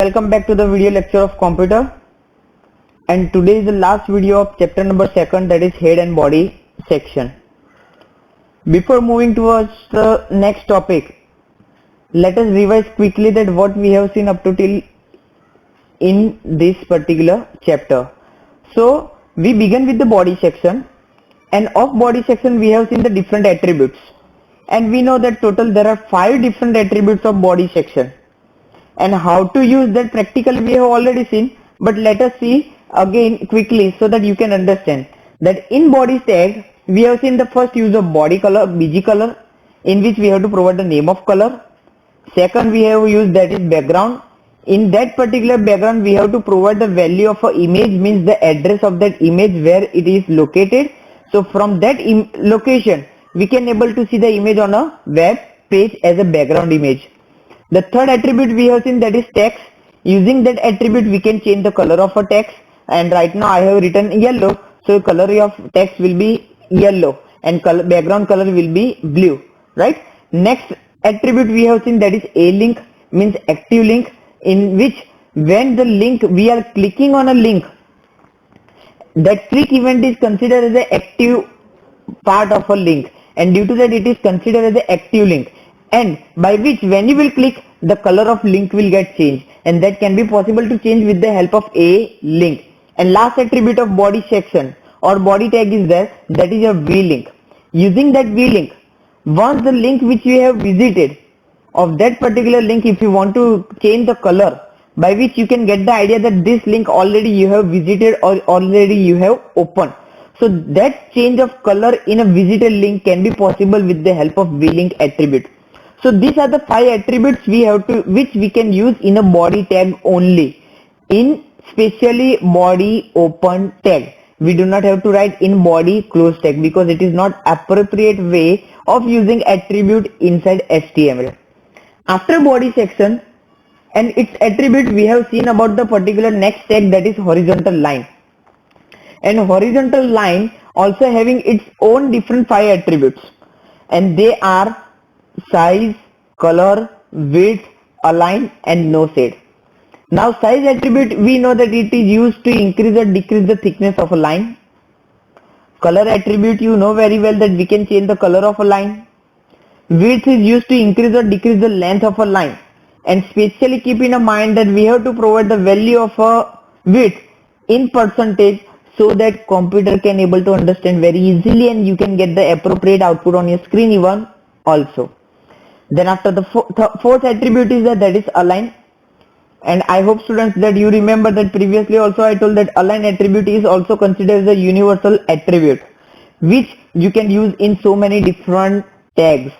welcome back to the video lecture of computer. And today is the last video of chapter number 2, that is head and body section. Before moving towards the next topic, let us revise quickly that what we have seen up to till in this particular chapter. So we begin with the body section, and of body section we have seen the different attributes, and we know that total there are 5 different attributes of body section. And how to use that practically we have already seen, but let us see again quickly so that you can understand that in body tag we have seen the first use of body color, BG color, in which we have to provide the name of color. Second we have used that is background. In that particular background we have to provide the value of a image, means the address of that image where it is located. So from that location we can able to see the image on a web page as a background image. The third attribute we have seen, that is text. Using that attribute we can change the color of a text, and right now I have written yellow, so color of text will be yellow and background color will be blue, right? Next attribute we have seen, that is a link, means active link, in which when the link we are clicking on a link, that click event is considered as an active part of a link, and due to that it is considered as an active link, and by which when you will click the color of link will get changed, and that can be possible to change with the help of a link. And last attribute of body section or body tag is there, that is your v-link. Using that v-link, once the link which you have visited of that particular link, if you want to change the color, by which you can get the idea that this link already you have visited or already you have opened. So that change of color in a visited link can be possible with the help of v-link attribute. So these are the 5 attributes we have to, which we can use in a body tag only, in specially body open tag. We do not have to write in body close tag because it is not appropriate way of using attribute inside HTML. After body section and its attribute, we have seen about the particular next tag, that is horizontal line. And horizontal line also having its own different 5 attributes, and they are size, color, width, align and no shade. Now size attribute, we know that it is used to increase or decrease the thickness of a line. Color attribute, you know very well that we can change the color of a line. Width is used to increase or decrease the length of a line, and specially keep in mind that we have to provide the value of a width in percentage so that computer can able to understand very easily and you can get the appropriate output on your screen even also. Then after the fourth attribute is that is align, and I hope students that you remember that previously also I told that align attribute is also considered as a universal attribute which you can use in so many different tags.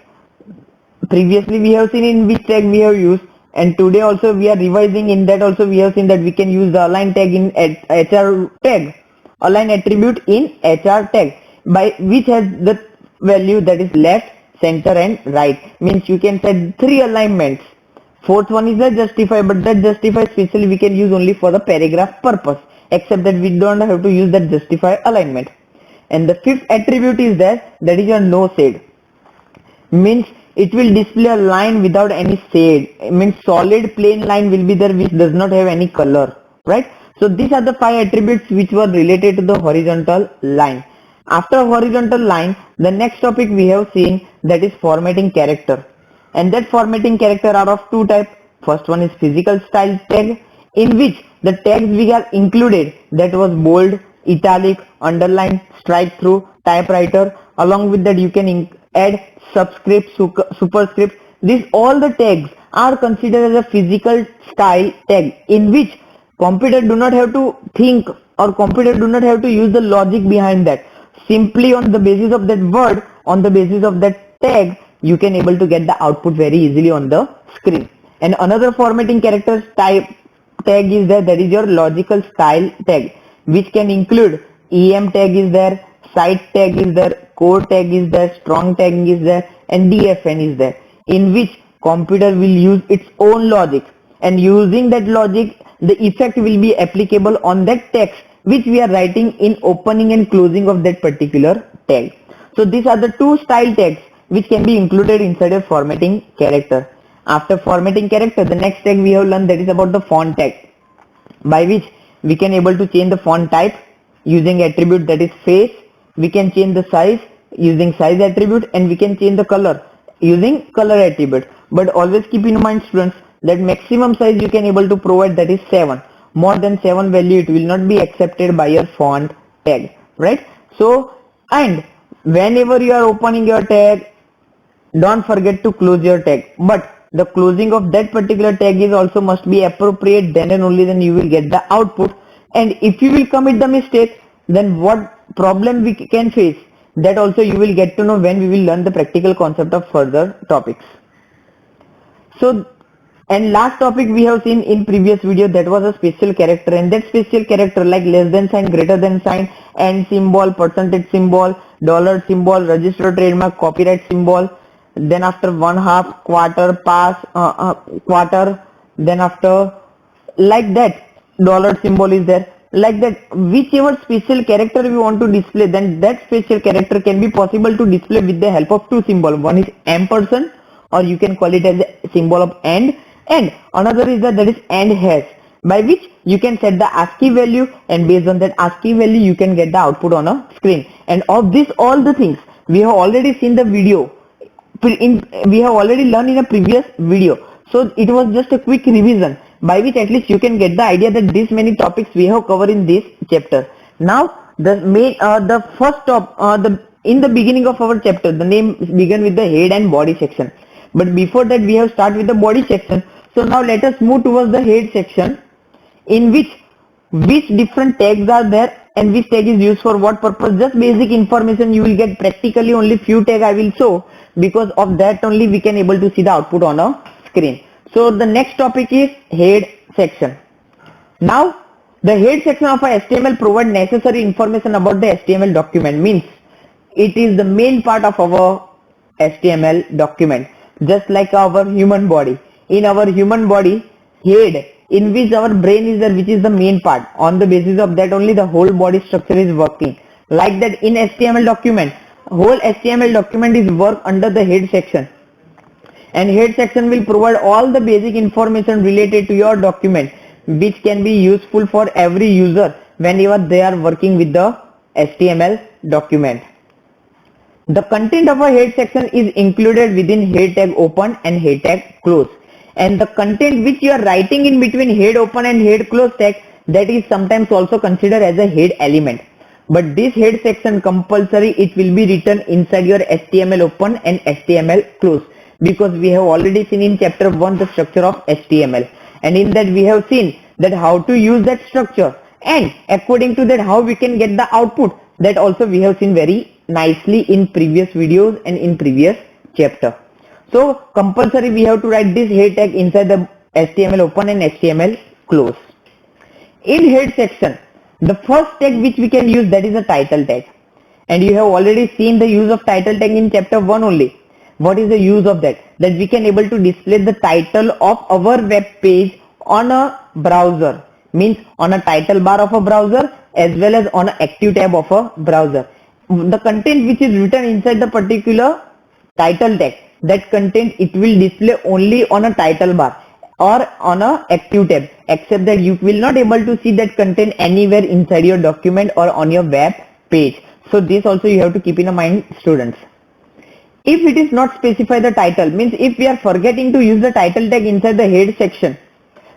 Previously we have seen in which tag we have used, and today also we are revising. In that also we have seen that we can use the align tag in HR tag, align attribute in HR tag, by which has the value that is left, center and right, means you can set 3 alignments. Fourth one is the justify, but that justify specially we can use only for the paragraph purpose, except that we don't have to use that justify alignment. And the 5th attribute is that is your no shade, means it will display a line without any shade, it means solid plain line will be there which does not have any color, right? So these are the 5 attributes which were related to the horizontal line. After horizontal line, the next topic we have seen, that is formatting character, and that formatting character are of 2 types. First one is physical style tag, in which the tags we are included, that was bold, italic, underline, strike through, typewriter. Along with that you can add subscript, superscript. These all the tags are considered as a physical style tag, in which computer do not have to think or computer do not have to use the logic behind that. Simply on the basis of that word, on the basis of that tag, you can able to get the output very easily on the screen. And another formatting character type tag is there, that is your logical style tag, which can include EM tag is there, site tag is there, core tag is there, strong tag is there, and DFN is there, in which computer will use its own logic, and using that logic the effect will be applicable on that text which we are writing in opening and closing of that particular tag. So these are the 2 style tags which can be included inside a formatting character. After formatting character, the next tag we have learned that is about the font tag, by which we can able to change the font type using attribute that is face. We can change the size using size attribute, and we can change the color using color attribute. But always keep in mind, students, that maximum size you can able to provide, that is 7. More than 7 value it will not be accepted by your font tag, right? So, and whenever you are opening your tag, don't forget to close your tag, but the closing of that particular tag is also must be appropriate, then and only then you will get the output. And if you will commit the mistake, then what problem we can face, that also you will get to know when we will learn the practical concept of further topics. So, and last topic we have seen in previous video, that was a special character, and that special character like less than sign, greater than sign, and symbol, percentage symbol, dollar symbol, register trademark, copyright symbol, then after 1/2, quarter, pass, quarter, then after like that dollar symbol is there, like that whichever special character we want to display, then that special character can be possible to display with the help of two symbols. One is ampersand, or you can call it as a symbol of and another is that is and hash, by which you can set the ASCII value, and based on that ASCII value you can get the output on a screen. And of this all the things we have already seen the video we have already learned in a previous video, so it was just a quick revision, by which at least you can get the idea that these many topics we have covered in this chapter. Now the main the first in the beginning of our chapter, the name began with the head and body section, but before that we have started with the body section. So now let us move towards the head section, in which different tags are there and which tag is used for what purpose. Just basic information you will get, practically only few tag I will show, because of that only we can able to see the output on a screen. So the next topic is head section. Now the head section of a HTML provide necessary information about the HTML document, means it is the main part of our HTML document, just like our human body. In our human body, head, in which our brain is there, which is the main part. On the basis of that only the whole body structure is working. Like that in HTML document, whole HTML document is work under the head section, and head section will provide all the basic information related to your document, which can be useful for every user whenever they are working with the HTML document. The content of a head section is included within head tag open and head tag close, and the content which you are writing in between head open and head close tag, that is sometimes also considered as a head element. But this head section compulsory, it will be written inside your HTML open and HTML close, because we have already seen in chapter 1 the structure of HTML, and in that we have seen that how to use that structure, and according to that how we can get the output, that also we have seen very nicely in previous videos and in previous chapter. So compulsory we have to write this head tag inside the HTML open and HTML close. In head section, the first tag which we can use, that is a title tag, and you have already seen the use of title tag in chapter 1 only. What is the use of that? That we can able to display the title of our web page on a browser, means on a title bar of a browser as well as on an active tab of a browser. The content which is written inside the particular title tag, that content it will display only on a title bar or on a active tab, except that you will not able to see that content anywhere inside your document or on your web page. So this also you have to keep in mind, students. If it is not specify the title, means if we are forgetting to use the title tag inside the head section,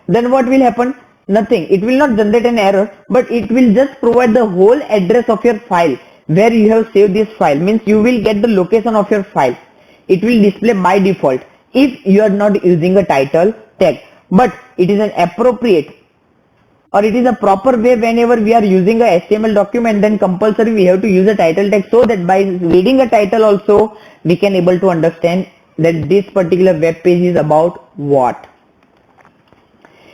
then what will happen? Nothing. It will not generate an error, but it will just provide the whole address of your file where you have saved this file, means you will get the location of your file. It will display by default if you are not using a title tag, but it is an appropriate or it is a proper way whenever we are using a HTML document, then compulsory we have to use a title tag, so that by reading a title also we can able to understand that this particular web page is about what.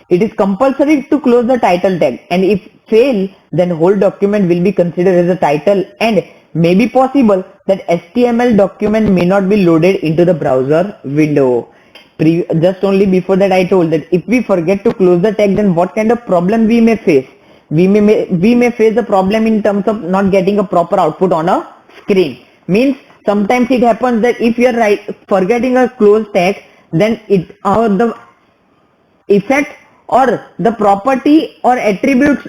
It is compulsory to close the title tag, and if fail, then whole document will be considered as a title, and may be possible that HTML document may not be loaded into the browser window. Just only before that I told that if we forget to close the tag, then what kind of problem we may face? We may face a problem in terms of not getting a proper output on a screen. Means sometimes it happens that if you are forgetting a close tag, then the effect or the property or attributes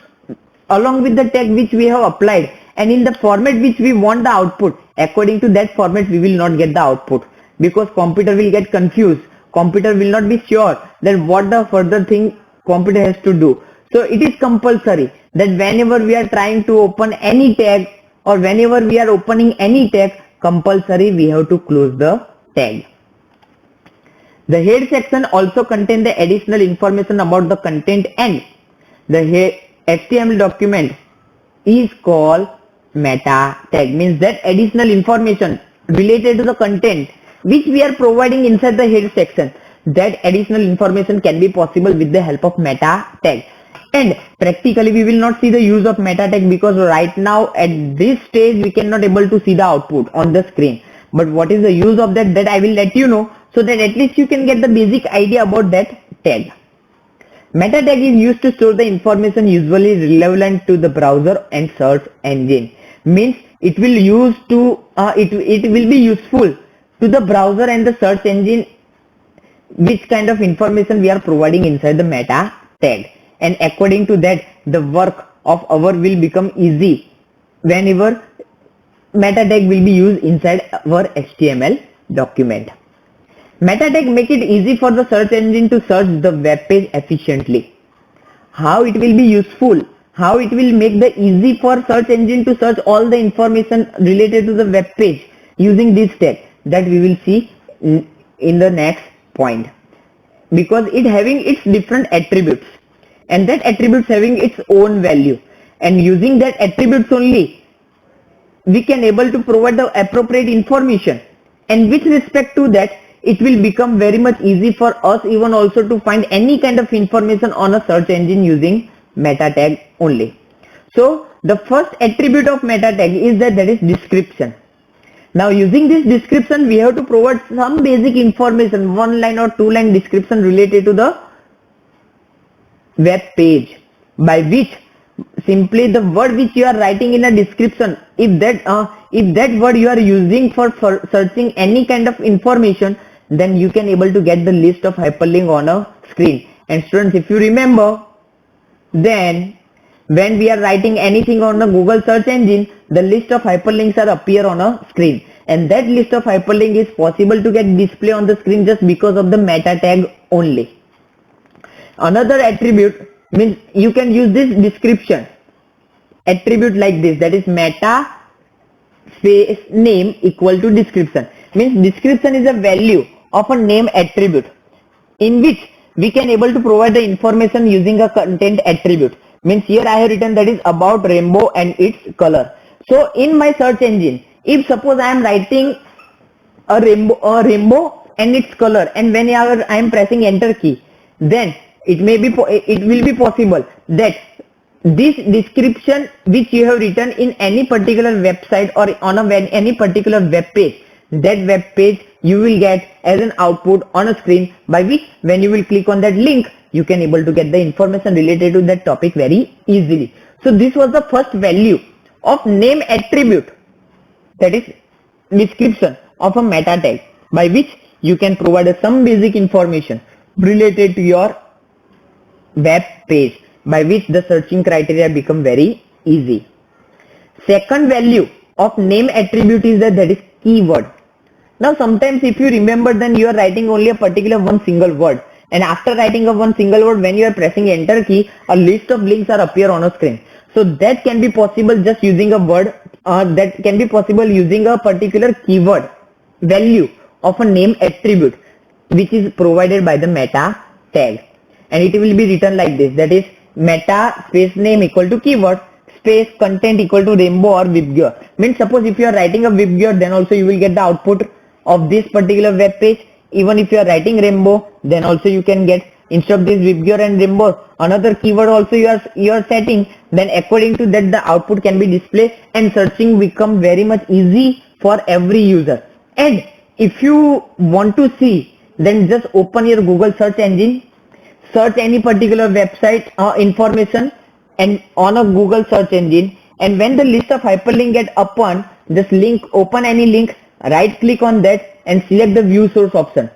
along with the tag which we have applied, and in the format which we want the output, according to that format we will not get the output, because computer will get confused. Computer will not be sure that what the further thing computer has to do. So it is compulsory that whenever we are trying to open any tag or whenever we are opening any tag, compulsory we have to close the tag. The head section also contains the additional information about the content, and the HTML document is called meta tag, means that additional information related to the content which we are providing inside the head section, that additional information can be possible with the help of meta tag. And practically we will not see the use of meta tag because right now at this stage we cannot able to see the output on the screen. But what is the use of that I will let you know, so that at least you can get the basic idea about that tag. Meta tag is used to store the information usually relevant to the browser and search engine. Means it will use to it will be useful to the browser and the search engine, which kind of information we are providing inside the meta tag. And according to that, the work of our will become easy whenever meta tag will be used inside our HTML document. Meta tag make it easy for the search engine to search the web page efficiently. How it will be useful? How it will make the easy for search engine to search all the information related to the web page using this tag, that we will see in the next point. Because it having its different attributes, and that attributes having its own value, and using that attributes only we can able to provide the appropriate information, and with respect to that it will become very much easy for us even also to find any kind of information on a search engine using meta tag only. So the first attribute of meta tag is that is description. Now using this description we have to provide some basic information, 1 line or 2 line description related to the web page, by which simply the word which you are writing in a description, if that word you are using for searching any kind of information, then you can able to get the list of hyperlink on a screen. And students, if you remember, then when we are writing anything on the Google search engine, the list of hyperlinks are appear on a screen, and that list of hyperlink is possible to get display on the screen just because of the meta tag only. Another attribute means you can use this description attribute like this, that is meta space name equal to description. Means description is a value of a name attribute in which we can able to provide the information using a content attribute. Means here I have written that is about rainbow and its color. So in my search engine, if suppose I am writing a rainbow and its color, and whenever I am pressing enter key, then it will be possible that this description which you have written in any particular website or on any particular web page, that web page you will get as an output on a screen, by which when you will click on that link you can able to get the information related to that topic very easily. So this was the first value of name attribute, that is description of a meta tag, by which you can provide some basic information related to your web page, by which the searching criteria become very easy. Second value of name attribute is that is keyword. Now sometimes if you remember, then you are writing only a particular one single word, and after writing a one single word, when you are pressing enter key, a list of links are appear on a screen. So that can be possible just using a word, that can be possible using a particular keyword value of a name attribute which is provided by the meta tag. And it will be written like this, that is meta space name equal to keyword space content equal to rainbow or WebGear. Means suppose if you are writing a WebGear, then also you will get the output of this particular web page. Even if you are writing rainbow, then also you can get, instead of this WebGear and rainbow, another keyword also you are setting, then according to that the output can be displayed, and searching become very much easy for every user. And if you want to see, then just open your Google search engine, search any particular website information and on a Google search engine, and when the list of hyperlink get open, just open any link, right click on that and select the view source option.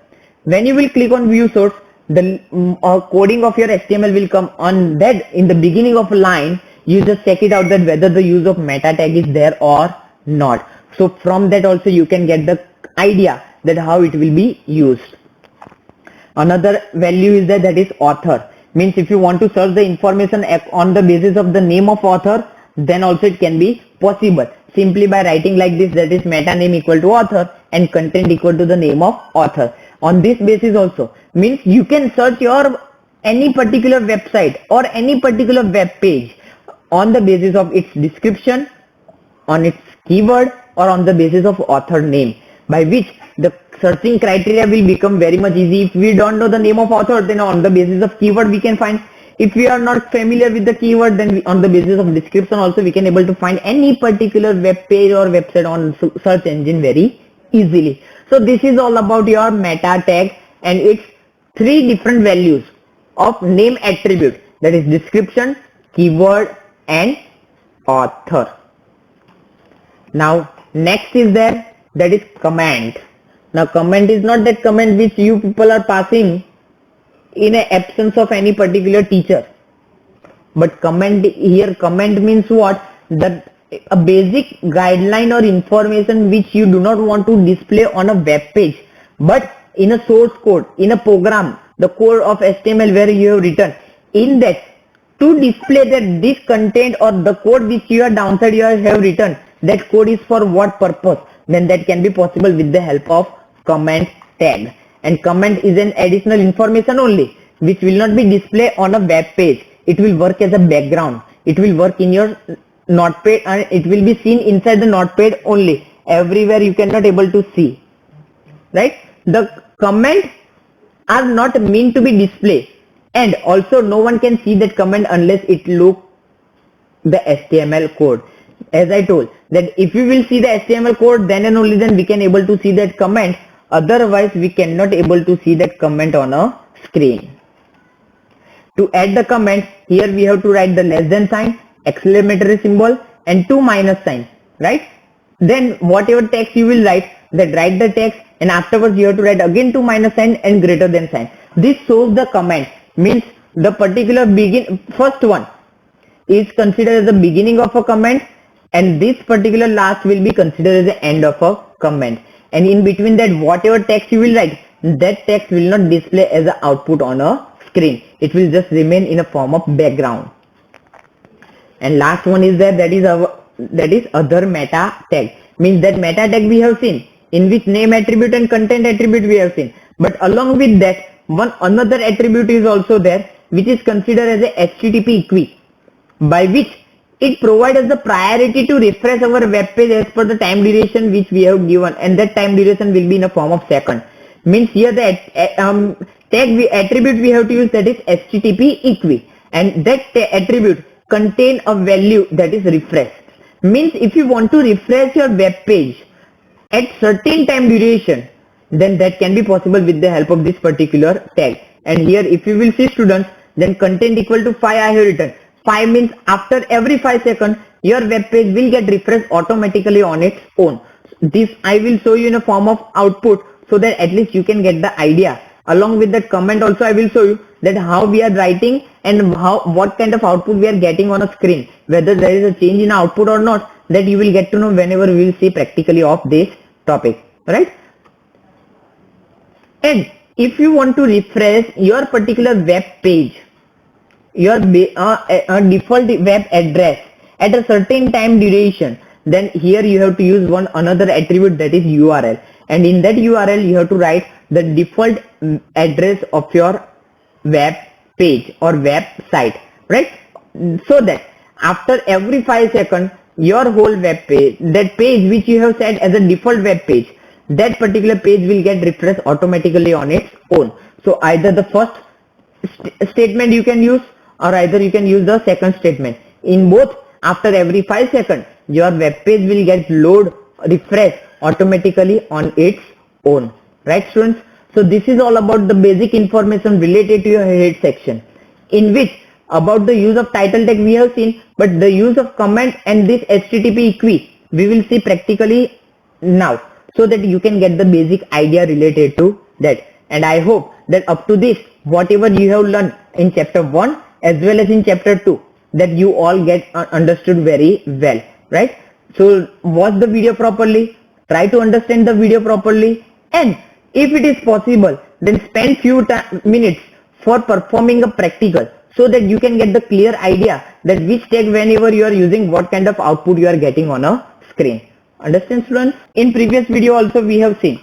When you will click on view source, the coding of your HTML will come on that. In the beginning of a line, you just check it out that whether the use of meta tag is there or not. So from that also you can get the idea that how it will be used. Another value is that is author. Means if you want to search the information on the basis of the name of author, then also it can be possible simply by writing like this, that is meta name equal to author and content equal to the name of author. On this basis also means you can search your any particular website or any particular web page on the basis of its description, on its keyword, or on the basis of author name, by which the searching criteria will become very much easy. If we don't know the name of author, then on the basis of keyword we can find. If we are not familiar with the keyword, then on the basis of description also we can able to find any particular web page or website on search engine very easily. So this is all about your meta tag and its three different values of name attribute, that is description, keyword and author. Now next is there, that is comment. Now comment is not that comment which you people are passing in a absence of any particular teacher, but comment here, comment means what? That a basic guideline or information which you do not want to display on a web page, but in a source code, in a program, the code of HTML where you have written, in that to display that this content or the code which you are downside you have written, that code is for what purpose, then that can be possible with the help of comment tag. And comment is an additional information only which will not be displayed on a web page. It will work as a background. It will work in your notepad and it will be seen inside the notepad only. Everywhere you cannot able to see. Right? The comment are not meant to be displayed, and also no one can see that comment unless it look the HTML code. As I told that if you will see the HTML code, then and only then we can able to see that comment. Otherwise we cannot able to see that comment on a screen. To add the comment, here we have to write the less than sign, exclamatory symbol and two minus signs, right? Then whatever text you will write, that write the text and afterwards you have to write again two minus sign and greater than sign. This shows the comment, means the particular first one is considered as the beginning of a comment and this particular last will be considered as the end of a comment. And in between that whatever text you will write, that text will not display as an output on a screen. It will just remain in a form of background. And last one is that is other meta tag. Means that meta tag we have seen, in which name attribute and content attribute we have seen. But along with that, one another attribute is also there which is considered as a HTTP equi, by which it provides us the priority to refresh our web page as per the time duration which we have given, and that time duration will be in a form of second. Means here the attribute we have to use, that is HTTP equi, and that attribute contain a value that is refresh. Means if you want to refresh your web page at certain time duration, then that can be possible with the help of this particular tag. And here if you will see students, then content equal to 5 I have written. 5 means after every 5 seconds your web page will get refreshed automatically on its own. This I will show you in a form of output so that at least you can get the idea. Along with that comment also I will show you that how we are writing and what kind of output we are getting on a screen. Whether there is a change in output or not, that you will get to know whenever we will see practically of this topic. Right? And if you want to refresh your particular web page, your default web address at a certain time duration, then here you have to use one another attribute, that is URL, and in that URL you have to write the default address of your web page or website, right? So that after every 5 seconds your whole web page, that page which you have set as a default web page, that particular page will get refreshed automatically on its own. So either the first statement you can use, or either you can use the second statement. In both, after every 5 seconds your web page will get refresh automatically on its own. Right students? So this is all about the basic information related to your head section, in which about the use of title tag we have seen, but the use of comment and this HTTP equi we will see practically now, so that you can get the basic idea related to that. And I hope that up to this, whatever you have learned in chapter 1 as well as in chapter 2, that you all get understood very well, right? So watch the video properly, try to understand the video properly, and if it is possible, then spend few minutes for performing a practical so that you can get the clear idea that which tag whenever you are using, what kind of output you are getting on a screen. Understand, students? In previous video also we have seen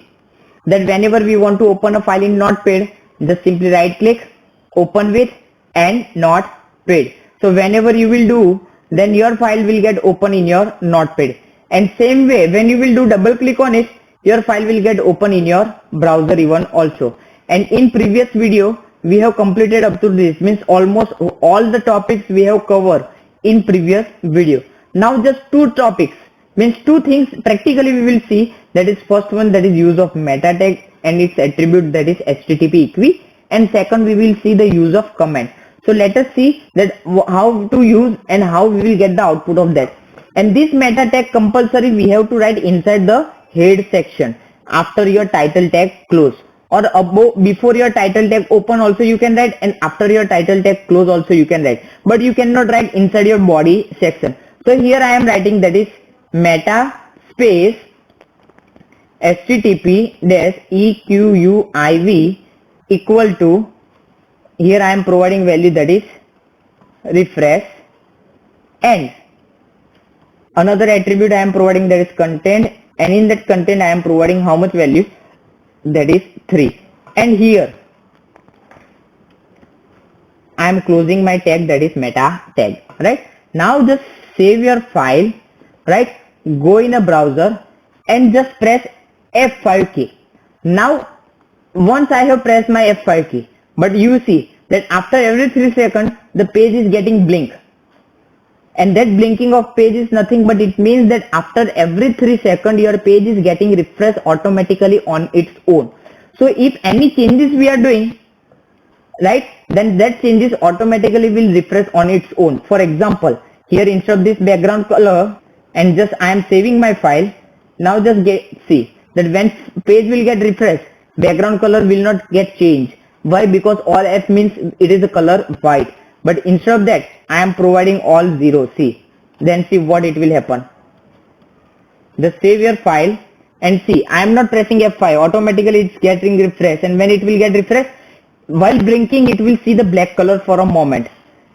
that whenever we want to open a file in Notepad, just simply right click, open with, and Notepad. So whenever you will do, then your file will get open in your Notepad. And same way, when you will do double click on it, your file will get open in your browser even also. And in previous video, we have completed up to this, means almost all the topics we have covered in previous video. Now just two topics, means two things practically we will see. That is first one, that is use of meta tag and its attribute, that is HTTP equi, and second we will see the use of comment. So let us see that how to use and how we will get the output of that. And this meta tag compulsory we have to write inside the head section after your title tag close, or above, before your title tag open also you can write, and after your title tag close also you can write, but you cannot write inside your body section. So here I am writing, that is meta space HTTP dash EQUIV equal to, here I am providing value, that is refresh, and another attribute I am providing, that is content, and in that content I am providing how much value, that is 3, and here I am closing my tag, that is meta tag, right? Now just save your file, right? Go in a browser and just press F5 key. Now once I have pressed my F5 key, but you see that after every 3 seconds the page is getting blink, and that blinking of page is nothing but it means that after every 3 seconds your page is getting refreshed automatically on its own. So if any changes we are doing, right, then that changes automatically will refresh on its own. For example, here instead of this background color, and just I am saving my file. Now just see that when page will get refreshed, background color will not get changed. Why? Because all F means it is a color white, but instead of that I am providing all 0. See, then see what it will happen. Just save your file and see, I am not pressing F5, automatically it's getting refreshed, and when it will get refreshed, while blinking it will see the black color for a moment,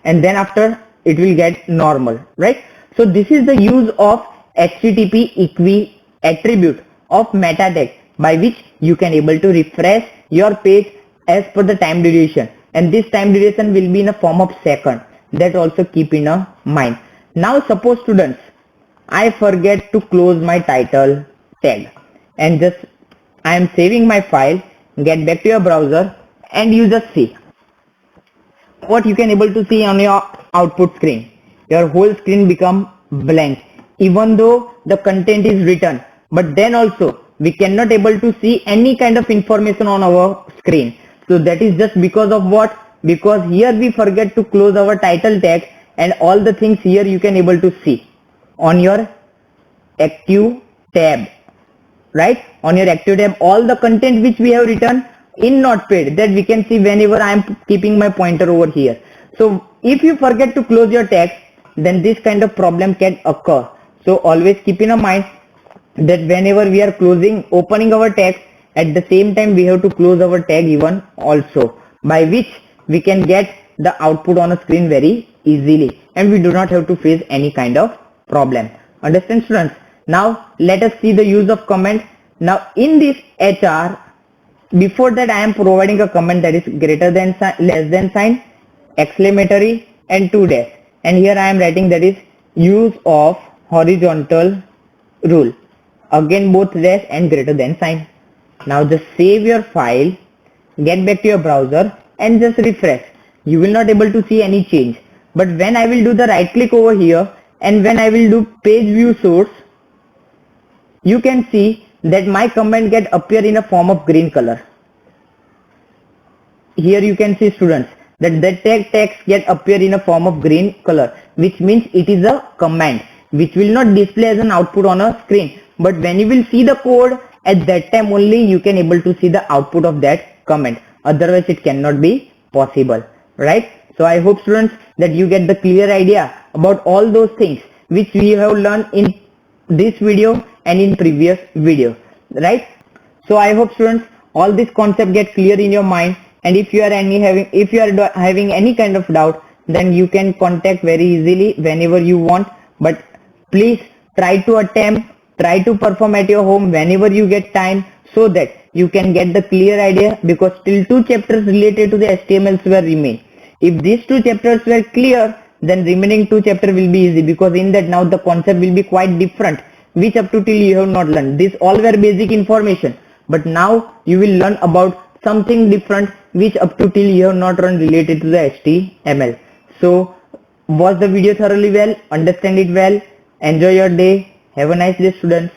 and then after it will get normal, right? So this is the use of HTTP equi attribute of meta tag, by which you can able to refresh your page as per the time duration, and this time duration will be in a form of second. That also keep in a mind. Now suppose students, I forget to close my title tag, and just I am saving my file, get back to your browser, and you just see what you can able to see on your output screen. Your whole screen become blank, even though the content is written, but then also we cannot able to see any kind of information on our screen. So that is just because of what? Because here we forget to close our title tag, and all the things here you can able to see on your active tab, right? On your active tab, all the content which we have written in Notepad, that we can see whenever I am keeping my pointer over here. So if you forget to close your tag, then this kind of problem can occur. So always keep in mind that whenever we are opening our tag, at the same time we have to close our tag even also, by which we can get the output on a screen very easily, and we do not have to face any kind of problem. Understand, students? Now let us see the use of comment. Now in this HR, before that I am providing a comment, that is greater than sign, less than sign, exclamatory, and 2 dash, and here I am writing, that is use of horizontal rule, again both dash and greater than sign. Now just save your file, get back to your browser, and just refresh. You will not able to see any change, but when I will do the right click over here, and when I will do page view source, you can see that my comment get appear in a form of green color. Here you can see, students, that the tag text get appear in a form of green color, which means it is a command which will not display as an output on a screen, but when you will see the code, at that time only you can able to see the output of that comment. Otherwise it cannot be possible, right? So I hope students that you get the clear idea about all those things which we have learned in this video and in previous video, right? So I hope students all this concept get clear in your mind, and if you are having any kind of doubt, then you can contact very easily whenever you want. But please try to perform at your home whenever you get time, so that you can get the clear idea, because still 2 chapters related to the HTMLs were remain. If these 2 chapters were clear, then remaining 2 chapter will be easy, because in that now the concept will be quite different, which up to till you have not learned. These all were basic information, but now you will learn about something different which up to till you have not learned related to the HTML. So watch the video thoroughly well, understand it well, enjoy your day. Have a nice day, students.